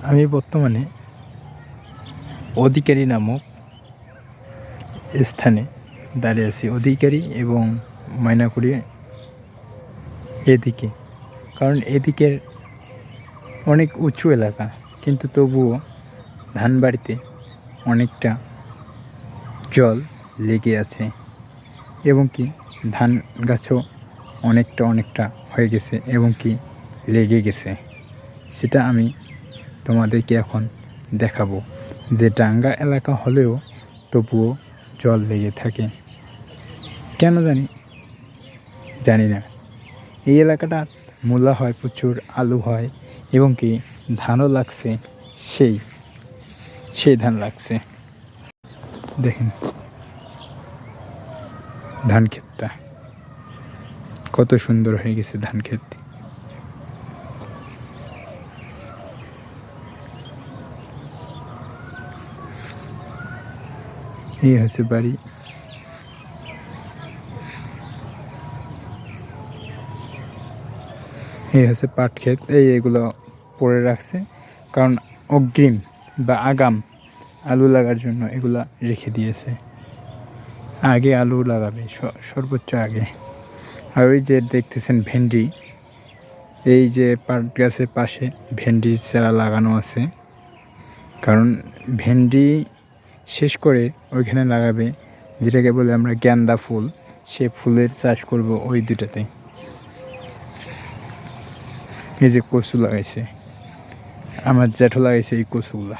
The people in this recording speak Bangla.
আমি বর্তমানে অধিকারী নামক স্থানে দাঁড়িয়ে আছি। অধিকারী এবং ময়নাকুড়ি এদিকে, কারণ এদিকের অনেক উঁচু এলাকা, কিন্তু তবুও ধান বাড়িতে অনেকটা জল লেগে আছে এবং কি ধান গাছও অনেকটা হয়ে গেছে এবং কি লেগে গেছে। সেটা আমি তোমাদেরকে এখন দেখাবো যে ডাঙ্গা এলাকা হলেও তবুও জল লেগে থাকে কেন জানি না। এই এলাকাটা মূলা হয়, প্রচুর আলু হয় এবং কি ধানও লাগছে, সেই ধান লাগছে। দেখেন ধান ক্ষেতটা কত সুন্দর হয়ে গেছে। ধান ক্ষেত এই হচ্ছে বাড়ি। এই হচ্ছে পাট ক্ষেত। এগুলো পরে রাখছে কারণ অগ্রিম বা আগাম আলু লাগার জন্য এগুলা রেখে দিয়েছে। আগে আলু লাগাবে সর্বোচ্চ আগে। আর ওই যে দেখতেছেন ভেন্ডি, এই যে পাট গাছের পাশে ভেন্ডির চারা লাগানো আছে, কারণ ভেন্ডি শেষ করে ওইখানে লাগাবে যেটাকে বলে আমরা গেন্দা ফুল, সে ফুলের চাষ করব ওই দুটাতে। এই যে কচু লাগাইছে, আমার জ্যাঠো লাগাইছে এই কচুগুলা।